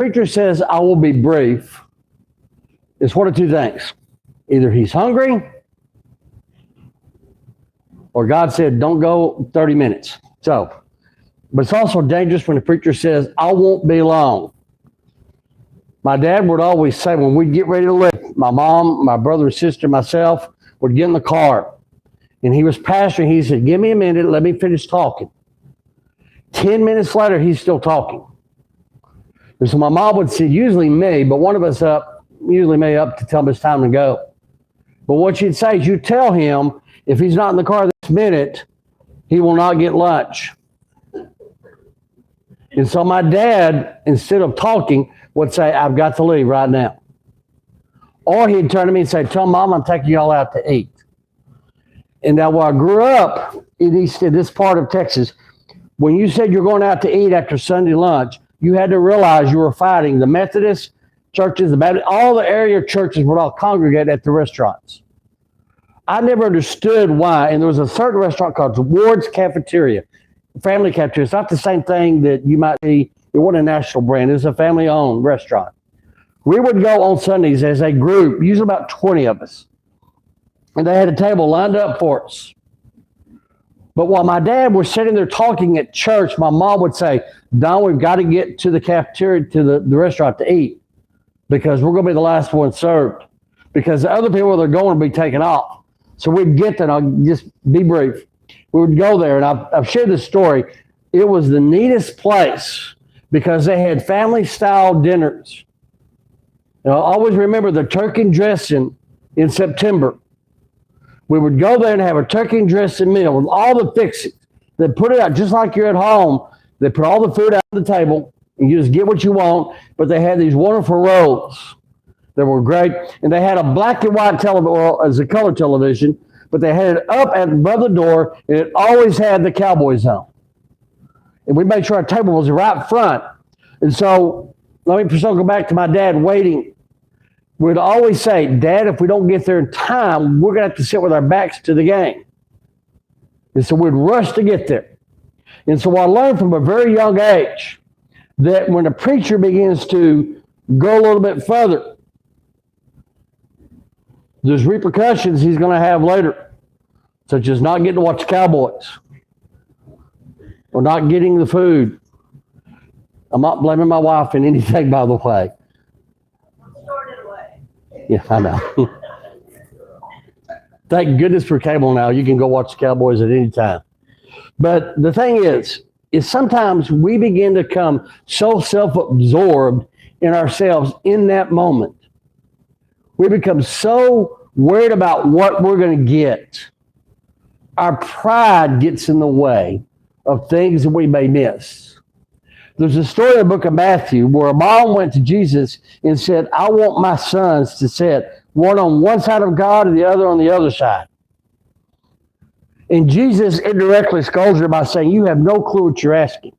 preacher says, I will be brief, it's one of two things. Either he's hungry, or God said, don't go 30 minutes. So, but it's also dangerous when the preacher says, I won't be long. My dad would always say when we'd get ready to leave, my mom, my brother and sister, myself would get in the car. And he was pastoring. He said, give me a minute, let me finish talking. 10 minutes later, he's still talking. And so my mom would say, usually me, but one of us up, usually me up to tell him it's time to go. But what she'd say is you tell him if he's not in the car this minute, he will not get lunch. And so my dad, instead of talking, would say, I've got to leave right now. Or he'd turn to me and say, tell Mom I'm taking y'all out to eat. And now where I grew up in this part of Texas, when you said you're going out to eat after Sunday lunch, you had to realize you were fighting the Methodist churches, the Baptist, all the area churches would all congregate at the restaurants. I never understood why, and there was a certain restaurant called Ward's Cafeteria, family cafeteria. It's not the same thing that you might see. It wasn't a national brand. It was a family-owned restaurant. We would go on Sundays as a group, usually about 20 of us, and they had a table lined up for us. But while my dad was sitting there talking at church, my mom would say, Don, we've got to get to the cafeteria, to the restaurant to eat, because we're going to be the last one served, because the other people that are going to be taken off. So we'd get there, and I'll just be brief. We would go there, and I've shared this story. It was the neatest place because they had family-style dinners. And I'll always remember the turkey dressing in September. We would go there and have a turkey dressing meal with all the fixings. They put it out just like you're at home. They put all the food out on the table, and you just get what you want. But they had these wonderful rolls that were great. And they had a black and white television, or as a color television, but they had it up above the door, and it always had the Cowboys on. And we made sure our table was right front. And so, let me go back to my dad waiting. We'd always say, Dad, if we don't get there in time, we're going to have to sit with our backs to the game. And so we'd rush to get there. And so I learned from a very young age that when a preacher begins to go a little bit further, there's repercussions he's going to have later, such as not getting to watch the Cowboys or not getting the food. I'm not blaming my wife in anything, by the way. Yeah, I know. Thank goodness for cable now. You can go watch the Cowboys at any time. But the thing is sometimes we begin to become so self-absorbed in ourselves in that moment. We become so worried about what we're going to get. Our pride gets in the way of things that we may miss. There's a story in the book of Matthew where a mom went to Jesus and said, I want my sons to sit one on one side of God and the other on the other side. And Jesus indirectly scolds her by saying, you have no clue what you're asking.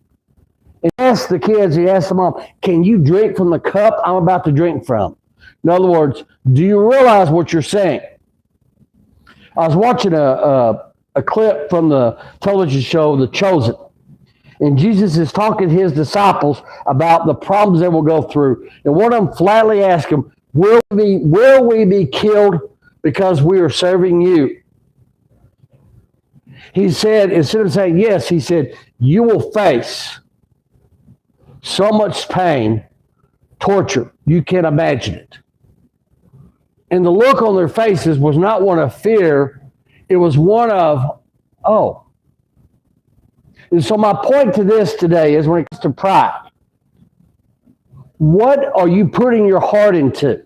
And he asked the kids, he asked the mom, can you drink from the cup I'm about to drink from? In other words, do you realize what you're saying? I was watching a clip from the television show, The Chosen. And Jesus is talking to his disciples about the problems they will go through. And one of them flatly asked him, will we be killed because we are serving you? He said, instead of saying yes, he said, you will face so much pain, torture, you can't imagine it. And the look on their faces was not one of fear, it was one of, oh. And so my point to this today is when it comes to pride, what are you putting your heart into?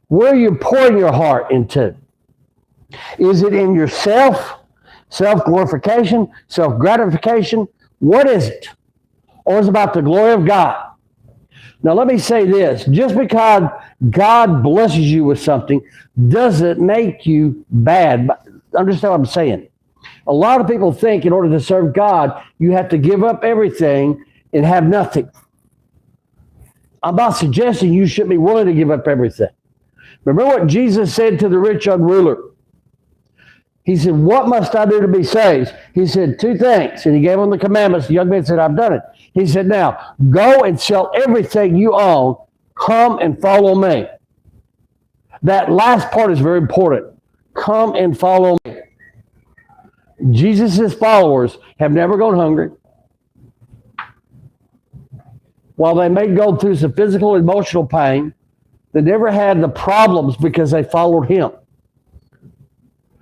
Where are you pouring your heart into? Is it in yourself, self-glorification, self-gratification? What is it? Or is it about the glory of God? Now let me say this, just because God blesses you with something doesn't make you bad. Understand what I'm saying? A lot of people think in order to serve God, you have to give up everything and have nothing. I'm not suggesting you should be willing to give up everything. Remember what Jesus said to the rich young ruler. He said, what must I do to be saved? He said, two things. And he gave him the commandments. The young man said, I've done it. He said, now, go and sell everything you own. Come and follow me. That last part is very important. Come and follow me. Jesus' followers have never gone hungry. While they may go through some physical and emotional pain, they never had the problems because they followed him.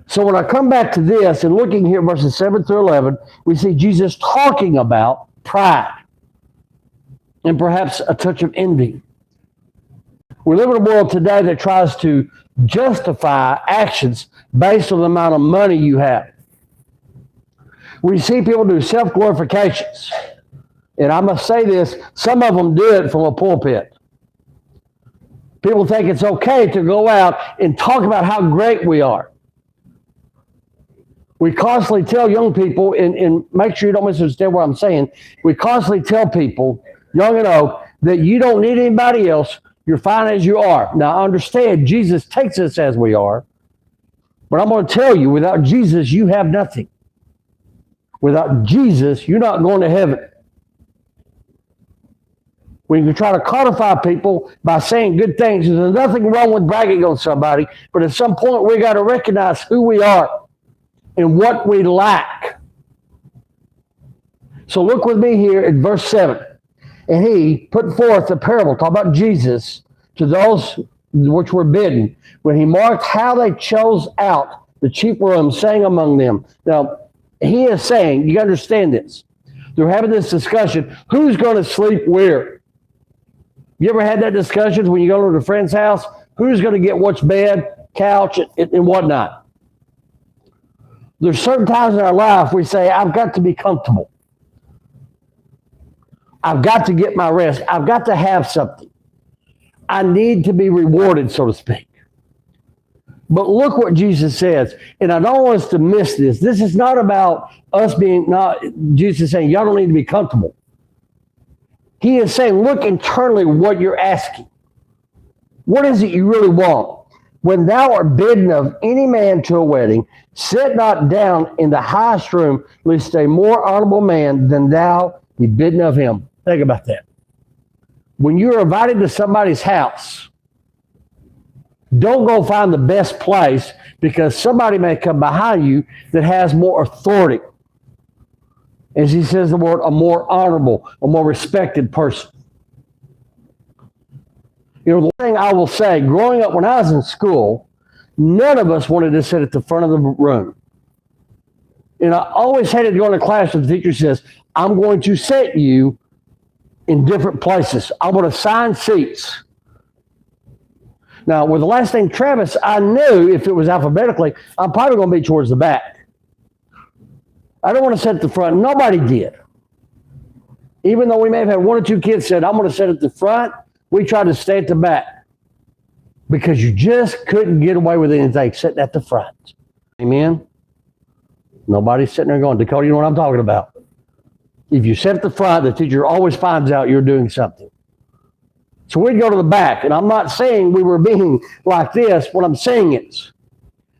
So when I come back to this and looking here verses 7 through 11, we see Jesus talking about pride and perhaps a touch of envy. We live in a world today that tries to justify actions based on the amount of money you have. We see people do self-glorifications. And I must say this, some of them do it from a pulpit. People think it's okay to go out and talk about how great we are. We constantly tell young people, and make sure you don't misunderstand what I'm saying, we constantly tell people, young and old, that you don't need anybody else. You're fine as you are. Now, I understand Jesus takes us as we are, but I'm going to tell you, without Jesus, you have nothing. Without Jesus, you're not going to heaven. We can try to codify people by saying good things. There's nothing wrong with bragging on somebody, but at some point, we got to recognize who we are and what we lack. So look with me here at verse 7. And he put forth a parable, talk about Jesus, to those which were bidden, when he marked how they chose out the chief rooms, saying among them. Now, he is saying, you understand this. They're having this discussion, who's going to sleep where? You ever had that discussion when you go to a friend's house? Who's going to get which bed, couch, and whatnot? There's certain times in our life we say, I've got to be comfortable. I've got to get my rest. I've got to have something. I need to be rewarded, so to speak. But look what Jesus says. And I don't want us to miss this. This is not about us being, not Jesus saying, y'all don't need to be comfortable. He is saying, look internally what you're asking. What is it you really want? When thou art bidden of any man to a wedding, sit not down in the highest room, lest a more honorable man than thou be bidden of him. Think about that. When you're invited to somebody's house, don't go find the best place, because somebody may come behind you that has more authority. As he says the word, a more honorable, a more respected person. You know, the thing I will say, growing up when I was in school, none of us wanted to sit at the front of the room. And I always hated to go into class and the teacher says, I'm going to set you in different places. I want to assign seats. Now, with the last name Travis, I knew if it was alphabetically, I'm probably going to be towards the back. I don't want to sit at the front. Nobody did. Even though we may have had one or two kids said, I'm going to sit at the front, we tried to stay at the back because you just couldn't get away with anything sitting at the front. Amen? Nobody's sitting there going, Dakota, you know what I'm talking about. If you sit at the front, the teacher always finds out you're doing something. So we'd go to the back. And I'm not saying we were being like this. What I'm saying is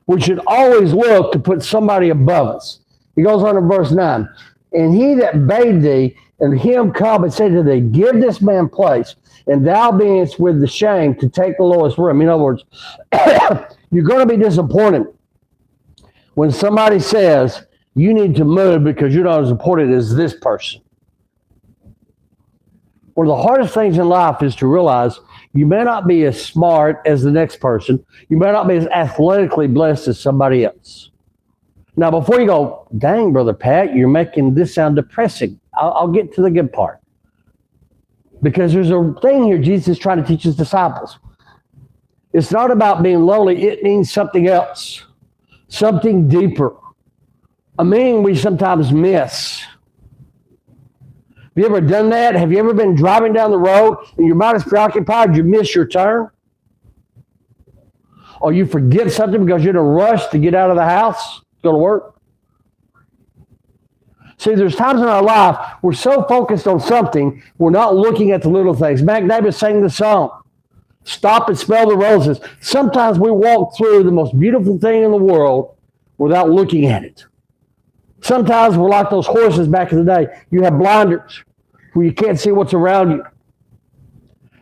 we should always look to put somebody above us. He goes on to verse 9. And he that bade thee, and him come and say to thee, give this man place, and thou beest with the shame to take the lowest room. In other words, you're going to be disappointed when somebody says, you need to move because you're not as important as this person. One of the hardest things in life is to realize you may not be as smart as the next person. You may not be as athletically blessed as somebody else. Now, before you go, dang, Brother Pat, you're making this sound depressing. I'll get to the good part. Because there's a thing here Jesus is trying to teach his disciples. It's not about being lowly. It means something else, something deeper, a meaning we sometimes miss. Have you ever done that? Have you ever been driving down the road and your mind is preoccupied, you miss your turn? Or you forget something because you're in a rush to get out of the house, go to work? See, there's times in our life we're so focused on something, we're not looking at the little things. Mac Davis sang the song, Stop and Smell the Roses. Sometimes we walk through the most beautiful thing in the world without looking at it. Sometimes we're like those horses back in the day. You have blinders where you can't see what's around you.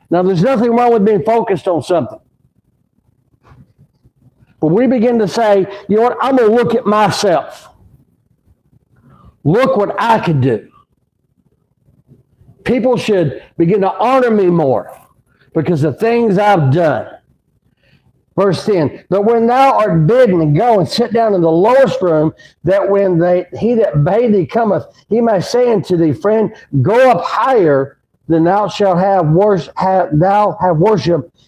Now, there's nothing wrong with being focused on something. But we begin to say, you know what, I'm going to look at myself. Look what I can do. People should begin to honor me more because of things I've done. Verse 10, but when thou art bidden to go and sit down in the lowest room, that when he that bade thee cometh, he may say unto thee, friend, go up higher, then thou shalt have worship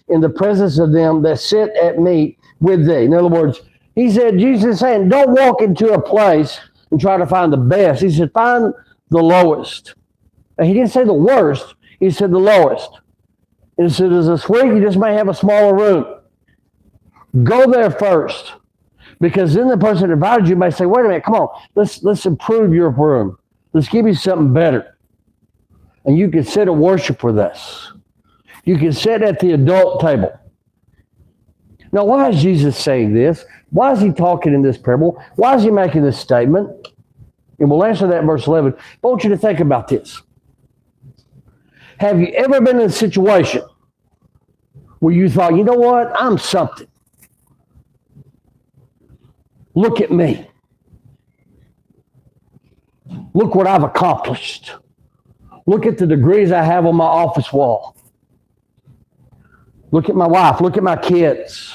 in the presence of them that sit at meat with thee. In other words, he said, Jesus is saying, don't walk into a place and try to find the best. He said, find the lowest. And he didn't say the worst, he said the lowest. And he said, this week you just may have a smaller room. Go there first. Because then the person that invited you may say, wait a minute, come on, let's improve your room. Let's give you something better. And you can sit and worship with us. You can sit at the adult table. Now, why is Jesus saying this? Why is he talking in this parable? Why is he making this statement? And we'll answer that in verse 11. But I want you to think about this. Have you ever been in a situation where you thought, you know what, I'm something. Look at me. Look what I've accomplished. Look at the degrees I have on my office wall. Look at my wife. Look at my kids.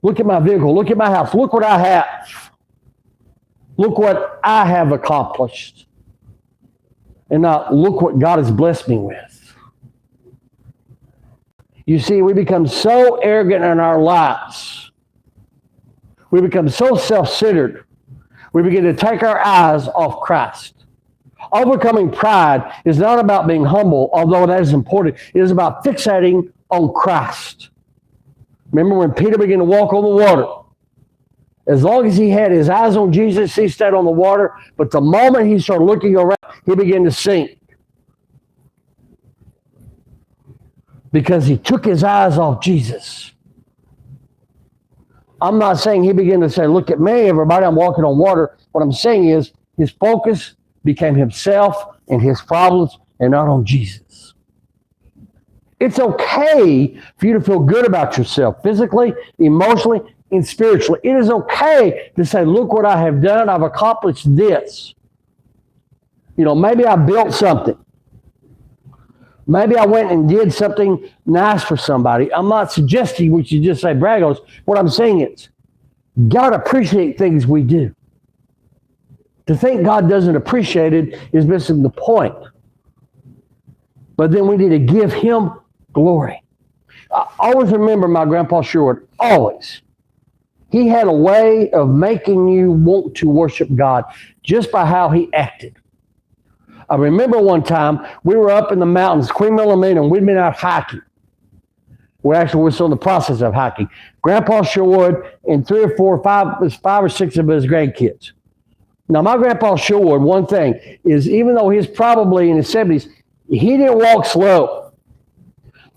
Look at my vehicle. Look at my house. Look what I have. Look what I have accomplished. And now look what God has blessed me with. You see, we become so arrogant in our lives. We become so self-centered. We begin to take our eyes off Christ. Overcoming pride is not about being humble, although that is important. It is about fixating on Christ. Remember when Peter began to walk on the water? As long as he had his eyes on Jesus, he stayed on the water. But the moment he started looking around, he began to sink. Because he took his eyes off Jesus. I'm not saying he began to say, look at me, everybody, I'm walking on water. What I'm saying is his focus became himself and his problems and not on Jesus. It's okay for you to feel good about yourself, physically, emotionally, and spiritually. It is okay to say, look what I have done. I've accomplished this. You know, maybe I built something. Maybe I went and did something nice for somebody. I'm not suggesting we should just say brag on us. What I'm saying is, God appreciates things we do. To think God doesn't appreciate it is missing the point. But then we need to give him glory. I always remember my grandpa Sherwood, always. He had a way of making you want to worship God just by how he acted. I remember one time we were up in the mountains, Queen Wilhelmina, and we'd been out hiking. We're still in the process of hiking. Grandpa Sherwood and 3 or 4, 5 or 6 of his grandkids. Now, my grandpa Sherwood, one thing is, even though he's probably in his 70s, he didn't walk slow.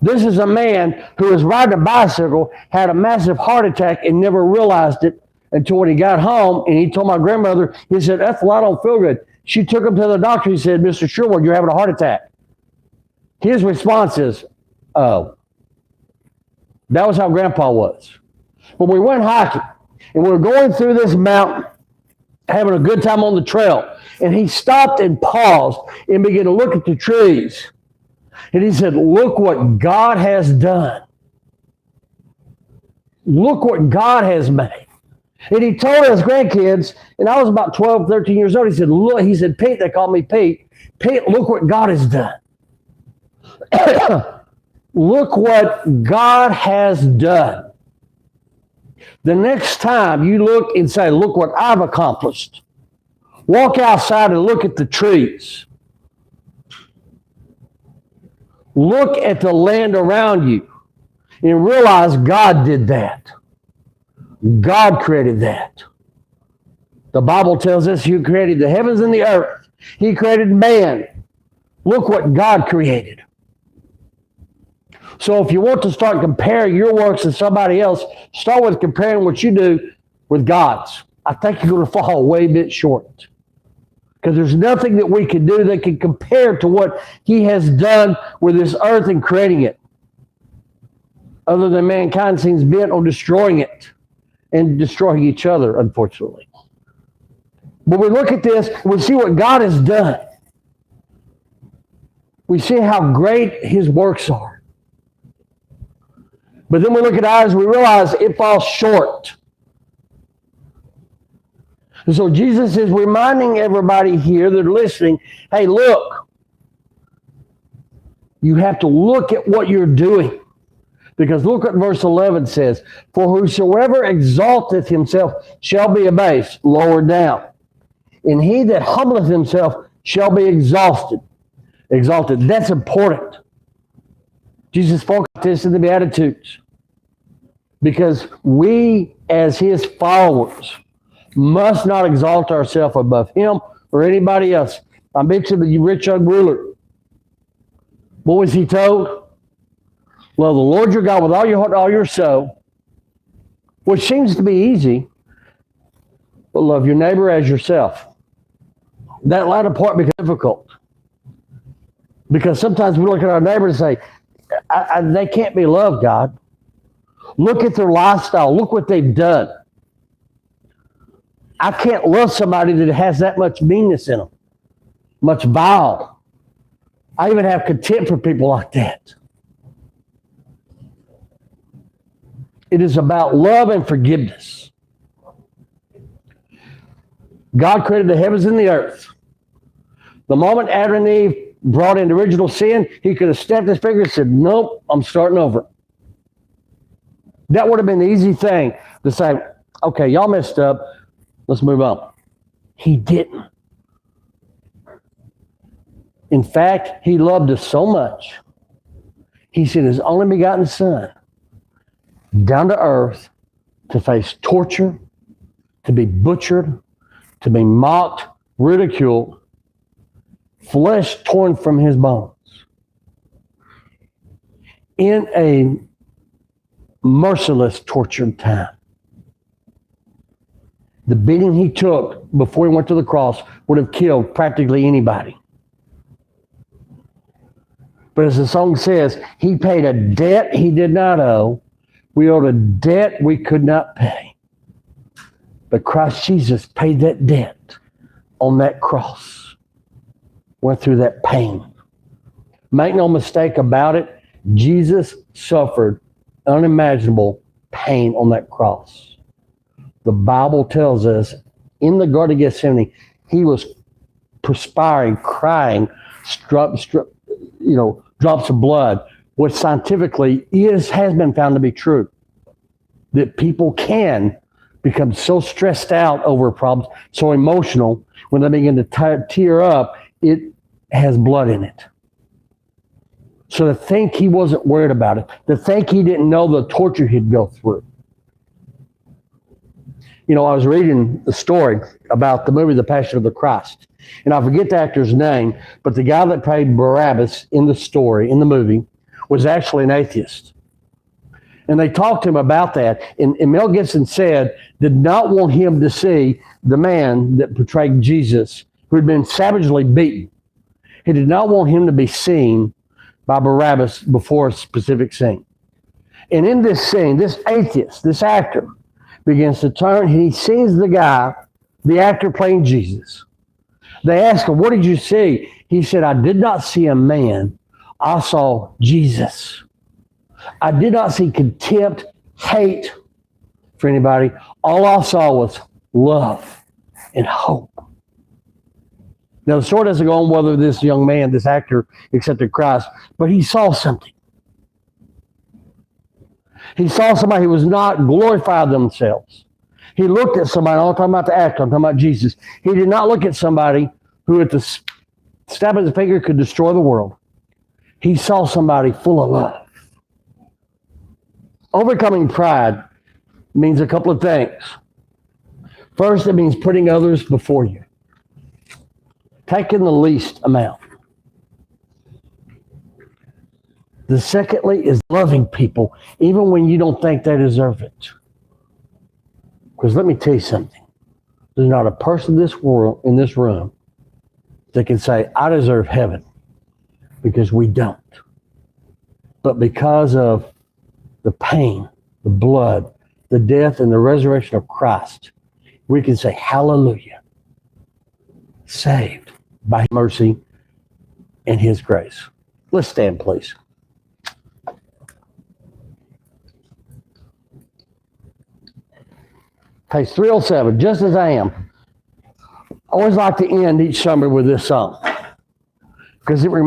This is a man who was riding a bicycle, had a massive heart attack, and never realized it until when he got home, and he told my grandmother, he said, Ethel, I don't feel good. She took him to the doctor. He said, Mr. Sherwood, you're having a heart attack. His response is, oh. That was how Grandpa was. When we went hiking, and we were going through this mountain, having a good time on the trail, and he stopped and paused and began to look at the trees. And he said, look what God has done. Look what God has made. And he told his grandkids, and I was about 12, 13 years old, he said, look, he said, Pete, they called me Pete. Pete, look what God has done. Look what God has done. The next time you look and say, look what I've accomplished. Walk outside and look at the trees. Look at the land around you and realize God did that. God created that. The Bible tells us He created the heavens and the earth. He created man. Look what God created. So if you want to start comparing your works to somebody else, start with comparing what you do with God's, I think you're going to fall way a bit short. Because there's nothing that we can do that can compare to what He has done with this earth and creating it. Other than mankind seems bent on destroying it and destroying each other, unfortunately. But we look at this, we see what God has done. We see how great His works are. But then we look at ours, we realize it falls short. And so Jesus is reminding everybody here that are listening, hey, look, you have to look at what you're doing. Because look what verse 11 says, for whosoever exalteth himself shall be abased, lowered down. And he that humbleth himself shall be exalted. That's important. Jesus spoke about this in the Beatitudes. Because we, as His followers, must not exalt ourselves above Him or anybody else. I mentioned the rich young ruler. What was he told? Love the Lord your God with all your heart, all your soul, which seems to be easy, but love your neighbor as yourself. That latter part becomes difficult. Because sometimes we look at our neighbor and say, they can't be loved, God. Look at their lifestyle. Look what they've done. I can't love somebody that has that much meanness in them, much vile. I even have contempt for people like that. It is about love and forgiveness. God created the heavens and the earth. The moment Adam and Eve brought in the original sin, He could have snapped His finger and said, nope, I'm starting over. That would have been the easy thing to say, okay, y'all messed up. Let's move on. He didn't. In fact, He loved us so much. He sent His only begotten Son down to earth to face torture, to be butchered, to be mocked, ridiculed, flesh torn from His bones. In a merciless, tortured time. The beating He took before He went to the cross would have killed practically anybody. But as the song says, He paid a debt He did not owe. We owed a debt we could not pay. But Christ Jesus paid that debt on that cross. Went through that pain. Make no mistake about it, Jesus suffered unimaginable pain on that cross. The Bible tells us in the Garden of Gethsemane, He was perspiring, crying, drops of blood, which scientifically has been found to be true. That people can become so stressed out over problems, so emotional, when they begin to tear up, it has blood in it. So to think He wasn't worried about it, to think He didn't know the torture He'd go through. I was reading the story about the movie The Passion of the Christ. And I forget the actor's name, but the guy that played Barabbas in the story, in the movie, was actually an atheist. And they talked to him about that. And Mel Gibson said, did not want him to see the man that portrayed Jesus, who had been savagely beaten. He did not want him to be seen by Barabbas before a specific scene. And in this scene, this atheist, this actor, begins to turn, and he sees the guy, the actor playing Jesus. They ask him, what did you see? He said, I did not see a man. I saw Jesus. I did not see contempt, hate for anybody. All I saw was love and hope. Now, the story doesn't go on whether this young man, this actor, accepted Christ, but he saw something. He saw somebody who was not glorified themselves. He looked at somebody, I'm not talking about the actor, I'm talking about Jesus. He did not look at somebody who at the snap of his finger could destroy the world. He saw somebody full of love. Overcoming pride means a couple of things. First, it means putting others before you. Taking the least amount. The secondly is loving people, even when you don't think they deserve it. Because let me tell you something. There's not a person in this room that can say, I deserve heaven, because we don't. But because of the pain, the blood, the death, and the resurrection of Christ, we can say, hallelujah, saved by mercy and his grace. Let's stand, please. Page 307, Just As I Am. I always like to end each summer with this song, because it reminds